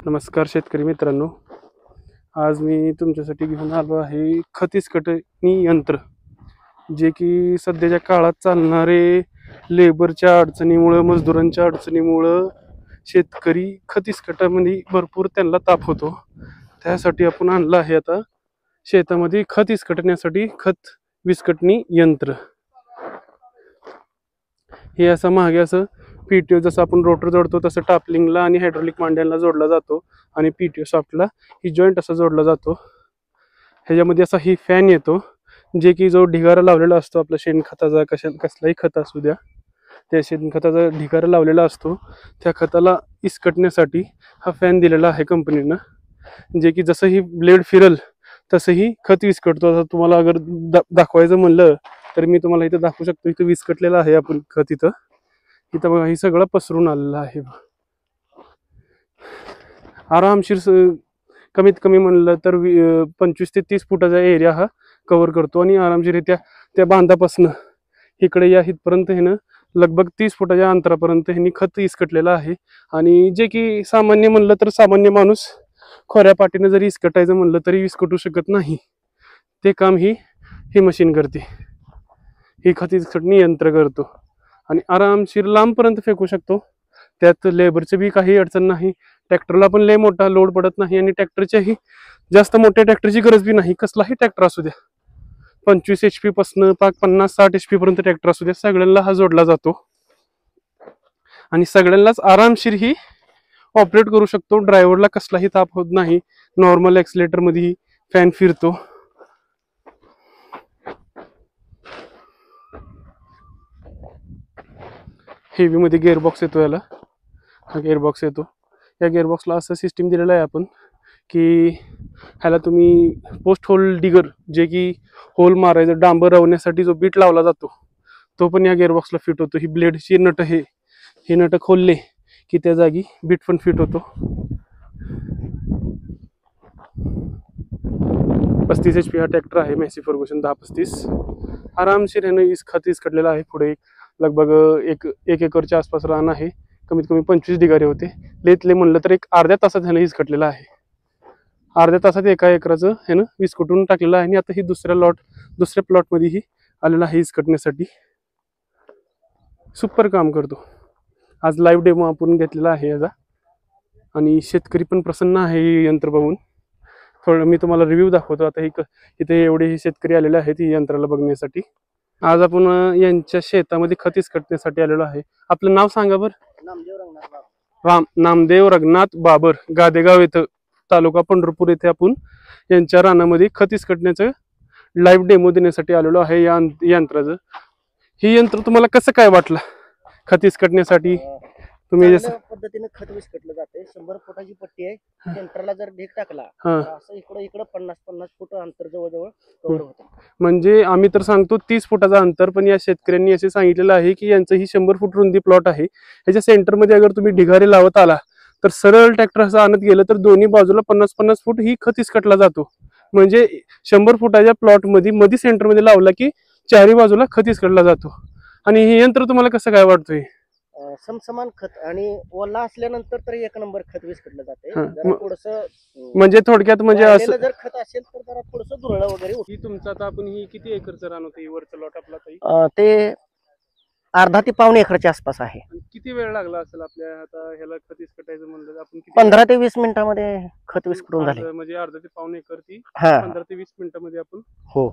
नमस्कार शेतकरी मित्रांनो, आज मी तुमच्यासाठी घेऊन आलो आहे खतीज कटणी यंत्र, जे की सध्याच्या काळात चालणारे लेबरच्या अडचणीमुळे, मजदुरांच्या अडचणीमुळे शेतकरी खतीज कटामध्ये भरपूर त्यांना ताप होतो। त्यासाठी आपण आणलं आहे आता शेतामध्ये खतीज कटण्यासाठी खत विस्कटणी यंत्र। हे असं मागे असं पीटीओ जसं आपण रोटर जोडतो तसं टापलिंगला आणि हायड्रोलिक मांड्यांना जोडला जातो आणि पीटीओ सॉफ्टला ही जॉईंट असा जोडला जातो। ह्याच्यामध्ये असा ही फॅन येतो, जे की जो ढिगारा लावलेला असतो आपला शेणखताचा, कसलाही खत असू द्या, त्या शेणखताचा ढिगारा लावलेला असतो, त्या खताला इसकटण्यासाठी हा फॅन दिलेला आहे कंपनीनं, जे की जसं ही ब्लेड फिरल तसंही खत विस्कटतो। आता तुम्हाला अगर दाखवायचं म्हणलं तर मी तुम्हाला इथं दाखवू शकतो। इथं विस्कटलेलं आहे आपण खत, इथं बघा हे सगळं पसरून आलेलं आहे। आरामशीर कमीत कमी म्हणलं तर 25 ते 30 फुटाचा एरिया हा कव्हर करतो आणि आरामशीरित्या त्या बांधापासून इकडे या इथपर्यंत ह्यानं लगभग 30 फुटाच्या अंतरापर्यंत ह्यांनी खत इसकटलेलं आहे। आणि जे की सामान्य म्हणलं तर सामान्य माणूस खोऱ्या पाटीनं जरी इसकटायचं म्हणलं तरी इसकटू शकत नाही, ते काम ही मशीन करते, ही खत इसकटणी यंत्र करतो आणि आरामशीर लांबपर्यंत फेकू शकतो। त्यात लेबरची बी काही अडचण नाही, ट्रॅक्टरला पण लय मोठा लोड पडत नाही आणि ट्रॅक्टरच्याही जास्त मोठ्या ट्रॅक्टरची गरज बी नाही। कसलाही ट्रॅक्टर असू द्या, 25 HP पासून 50-60 HP पर्यंत ट्रॅक्टर असू द्या, सगळ्यांना हा जोडला जातो आणि सगळ्यांनाच आरामशीर ही ऑपरेट करू शकतो। ड्रायव्हरला कसलाही ताप होत नाही, नॉर्मल एक्सिलेटर मध्ये फॅन फिरतो। हेवी मध्ये गिअरबॉक्स येतो, याला हा गिअरबॉक्स येतो। या गिअरबॉक्सला असं सिस्टीम दिलेलं आहे आपण की ह्याला तुम्ही पोस्ट होल डिगर, जे की होल मारायचं डांबर रवण्यासाठी जो बीट लावला जातो तो पण या गिअरबॉक्सला फिट होतो। ही ब्लेडची नट हे नट खोलले की त्या जागी बीट पण फिट होतो। 35 HP हा ट्रॅक्टर आहे, मेसी फर्ग्युसन 1035। आरामशीर ह्यानं खत इसकटलेलं आहे। पुढे लगभग एक एकरच्या आसपास रान आहे, कमीत कमी 25 ढिगारे होते। लेतले म्हणलं तर एक अर्ध्या तासात ह्यानं विस्कटलेलं आहे, अर्ध्या तासात एका एकराचं ह्यानं विस्कटून टाकलेलं आहे। आणि आता ही दुसऱ्या प्लॉटमध्ये ही आलेला आहे विस्कटण्यासाठी, सुपर काम करतो। आज लाईव्ह डेमो आपण घेतलेला आहे याचा आणि शेतकरी पण प्रसन्न आहे हे यंत्र बघून। थोडं मी तुम्हाला रिव्ह्यू दाखवतो। आता इथे एवढे शेतकरी आलेले आहेत ही यंत्राला बघण्यासाठी। आज आपण यांच्या शेतामध्ये खत इसकटण्यासाठी आलेलो आहे। आपलं नाव सांगा बरं। नामदेव रंगनाथ बाबर, गादेगाव येथे, तालुका पंढरपूर येथे आपण यांच्या रानामध्ये खत इसकटण्याचं लाईव्ह डेमो देण्यासाठी आलेलो आहे या यंत्राचं। हे यंत्र तुम्हाला कसं काय वाटलं खत इसकटण्यासाठी? तुम्ही जसं पद्धतीने खत विस्कटलं जाते, 100 फुटाची पट्टी आहे, सेंटरला जर ढीग टाकला असं इकडे 50-50 फूट अंतर जवळजवळ कव्हर होतं। म्हणजे आम्ही तर सांगतो 30 फुटाचा अंतर, पण या शेतकऱ्यांनी असे सांगितलेलं आहे की यांचं ही 100 फूट रुंदी प्लॉट आहे। ह्याच्या सेंटरमध्ये अगर तुम्ही ढिगारे लावत आला तर सरळ ट्रॅक्टर असं आणत गेलं तर दोन्ही बाजूला 50-50 फूट ही खत इसकटला जातो। म्हणजे 100 फुटाच्या प्लॉट मध्ये सेंटरमध्ये लावला की चारही बाजूला खत इसकटला जातो। आणि हे यंत्र तुम्हाला कसं काय वाटतंय? समसमान खत आणि ओला असल्यानंतर तर एक नंबर खत विस्कटलं जाते। थोडस म्हणजे थोडक्यात म्हणजे असं जर खत असेल तर जरा थोडस धुरळं वगैरे ही तुमचं आता आपण ही किती एकरचं रान होतं वरचं लॉट आपला ताई? ते अर्धा ते पाऊण एकरच्या आसपास आहे। किती वेळ लागला असेल आपल्या आता ह्याला खत इसकटायचं म्हणलं आपण? 15 ते 20 मिनिटांमध्ये खत विस्कटून झाले। म्हणजे अर्धा ते पाऊण एकर ती 15 ते 20 मिनिटांमध्ये आपण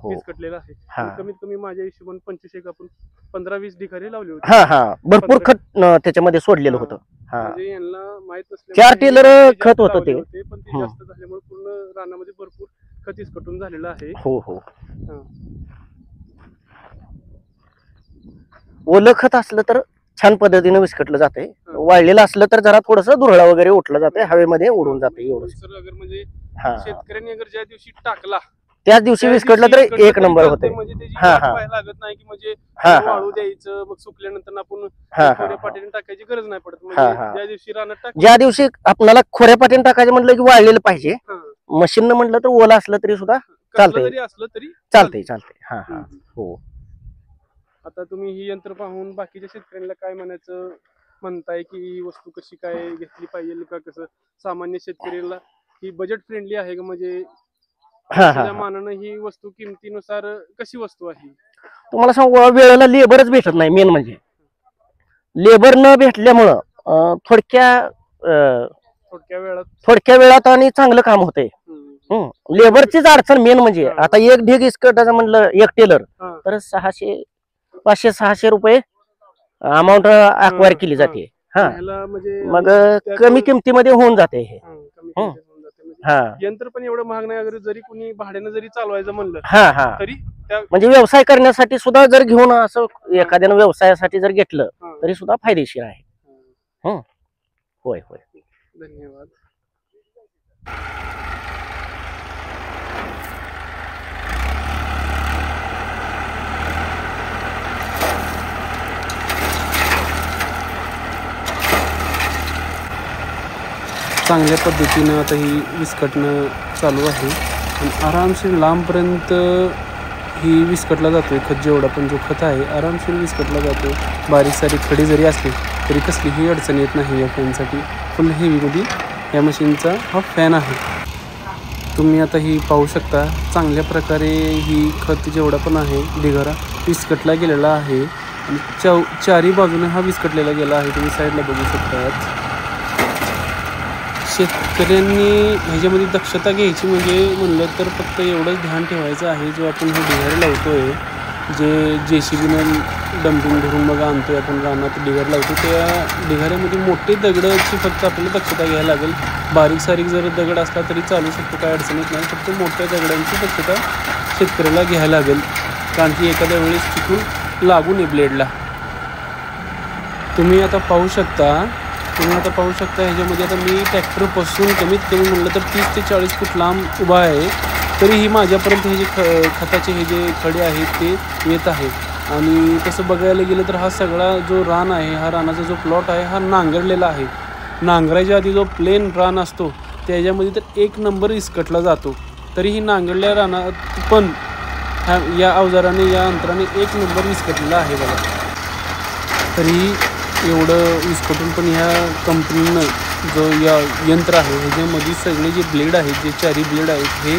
विस्कटलेलं आहे। कमीत कमी माझ्या हिशोबाने 25 एक आपण 15-20 ढिगारे लावले होते। भरपूर खत त्याच्यामध्ये सोडलेलं होतं। म्हणजे यांना माहित नसलं 4 टेलर खत होतं ते, पण ते जास्त झाल्यामुळे पूर्ण रानामध्ये भरपूर खत इसकटून झालेलं आहे। ओलं खत असलं तर छान पद्धतीने विस्कटलं जाते, वाळलेलं असलं तर जरा थोडस धुरळा वगैरे उठलं जाते, हवेमध्ये उडून जाते एवढं। अगर म्हणजे शेतकऱ्यांनी अगर ज्या दिवशी टाकला त्याच दिवशी विस्कटलं तर एक नंबर होते। म्हणजे त्याची वाट लागत नाही की म्हणजे वाळू द्यायचं, मग सुकल्यानंतर आपण खोऱ्या पाटीने टाकायची गरज नाही पडत। म्हणजे ज्या दिवशी रानात ज्या दिवशी आपल्याला खोऱ्या पाटीने टाकायचं म्हटलं की वाळलेलं पाहिजे, मशीन म्हटलं तर ओला असलं तरी सुद्धा चालतंय। आता तुम्ही ही यंत्र पाहून बाकीच्या शेतकऱ्यांना काय म्हणायचं म्हणताय की ही वस्तू कशी काय घेतली पाहिजे का कसं सामान्य शेतकऱ्याला ही बजेट फ्रेंडली आहे का म्हणजे त्या मानानं ही वस्तू किमतीनुसार कशी वस्तू आहे? तुम्हाला सांगू वेळेला लेबरच भेटत नाही मेन म्हणजे लेबर न भेटल्यामुळं थोडक्या वेळात आणि चांगलं काम होतंय. लेबरचीच अडचण मेन म्हणजे आता एक ढीग इस्कटाचं म्हणलं एक टेलर तर 500-600 रुपये अमाऊंट अक्वायर केली जाते. मग कमी किमतीमध्ये होऊन जाते हे. यंत्र पण एवढं महाग नाही अगर जरी कोणी भाड्यानं जरी चालवायचं म्हणलं तरी म्हणजे व्यवसाय करण्यासाठी सुद्धा जर घेऊन असं एखाद्यानं व्यवसायासाठी जर घेतलं तरी सुद्धा फायदेशीर आहे. होय होय. धन्यवाद. चांगल्या पद्धतीनं आता ही विस्कटणं चालू आहे आणि आरामशीर लांबपर्यंत ही विस्कटला जातोय. खत जेवढा पण जो खत आहे आरामशीर विस्कटला जातो. बारीक सारीक खडी जरी असली तरी कसलीही अडचण येत नाही या फॅनसाठी. फुल हेवीमध्ये या मशीनचा हा फॅन आहे. तुम्ही आता ही पाहू शकता चांगल्या प्रकारे ही खत जेवढा पण आहे ढिगारा विस्कटला गेलेला आहे आणि चारी बाजूने हा विस्कटलेला गेला आहे. तुम्ही साईडला बघू शकता. शेतकऱ्यांनी ह्याच्यामध्ये दक्षता घ्यायची म्हणजे म्हणलं तर फक्त एवढंच ध्यान ठेवायचं आहे. जो आपण हे ढिगारे लावतोय जे JCBनं डंपिंग भरून मग आणतोय आपण रानात ढिगार लावतो त्या ढिगाऱ्यामध्ये मोठे दगडाची फक्त आपल्याला दक्षता घ्यायला लागेल. बारीक सारीक जर दगड असला तरी चालू शकतो, काय अडचण येत नाही. फक्त मोठ्या दगडांची दक्षता शेतकऱ्याला घ्यायला लागेल कारण की एखाद्या वेळेस चुकून लागू नये ब्लेडला. तुम्ही आता पाहू शकता ह्याच्यामध्ये आता मी ट्रॅक्टरपासून कमीत कमी म्हणलं तर 30 ते 40 फूट लांब उभा आहे तरीही माझ्यापर्यंत हे जे खताचे हे जे खडे आहेत ते येत आहे. आणि तसं बघायला गेलं तर हा सगळा जो रान आहे हा रानाचा जो प्लॉट आहे हा नांगरलेला आहे. नांगरायच्या आधी जो प्लेन रान असतो त्याच्यामध्ये तर एक नंबर विस्कटला जातो. तरीही नांगरल्या रानात पण या अवजाराने या यंत्राने एक नंबर विस्कटलेला आहे बघा. तरी एवढं विस्कटून पण ह्या कंपनीनं जो या यंत्र आहे ह्याच्यामध्ये सगळे जे ब्लेड आहेत जे चारी ब्लेड आहेत हे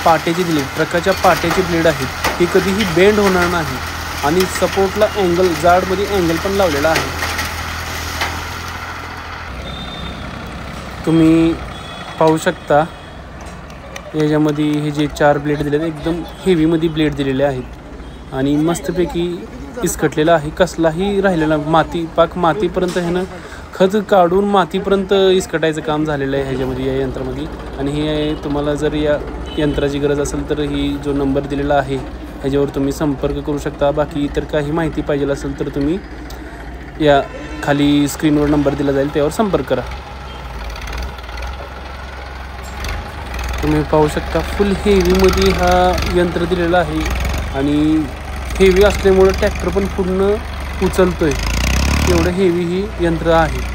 पाट्याचे ब्लेड ट्रकाच्या पाट्याचे ब्लेड आहेत. हे कधीही बेंड होणार नाही आणि सपोर्टला अँगल जाडमध्ये अँगल पण लावलेला आहे. तुम्ही पाहू शकता याच्यामध्ये हे जे 4 ब्लेड दिले एकदम हेवीमध्ये ब्लेड दिलेले आहेत आणि मस्तपैकी विस्कटलेला आहे. कसलाही राहिलेला मातीपर्यंत ह्यानं खत काढून मातीपर्यंत विस्कटायचं काम झालेलं आहे ह्याच्यामध्ये या यंत्रामध्ये. आणि हे तुम्हाला जर या यंत्राची गरज असेल तर ही जो नंबर दिलेला आहे ह्याच्यावर तुम्ही संपर्क करू शकता. बाकी इतर काही माहिती पाहिजे असेल तर तुम्ही या खाली स्क्रीनवर नंबर दिला जाईल त्यावर संपर्क करा. तुम्ही पाहू शकता फुल हेवीमध्ये हा यंत्र दिलेला आहे आणि हेवी असल्यामुळं ट्रॅक्टर पण पूर्ण उचलतोय एवढं हेवी ही यंत्र आहे.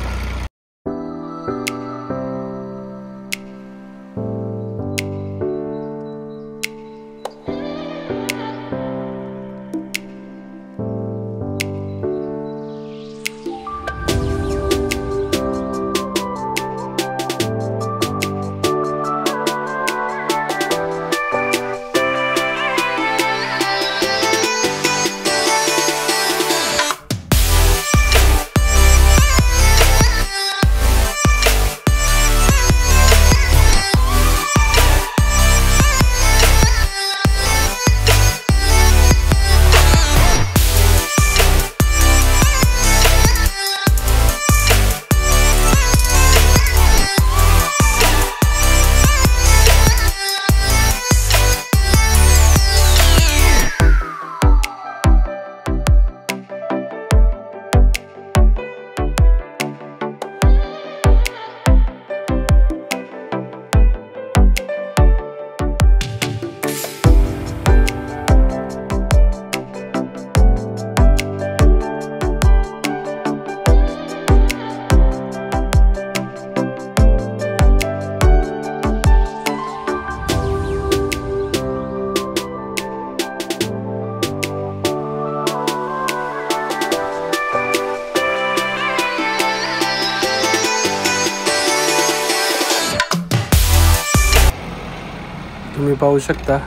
तुम्ही पाहू शकता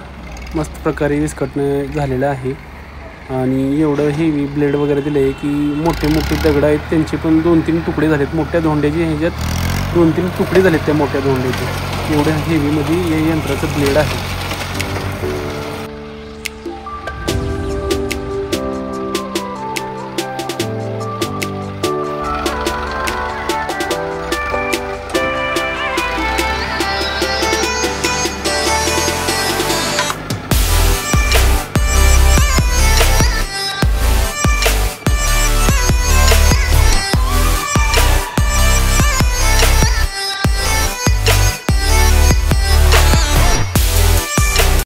मस्त प्रकारे विस्कटणं झालेलं आहे आणि एवढं हेवी ब्लेड वगैरे दिलं आहे की मोठे मोठे दगड आहेत त्यांचे पण 2-3 तुकडे झालेत. मोठ्या धोंड्याचे ह्याच्यात 2-3 तुकडे झालेत त्या मोठ्या धोंड्याचे. एवढ्या हेवीमध्ये या यंत्राचं ब्लेड आहे.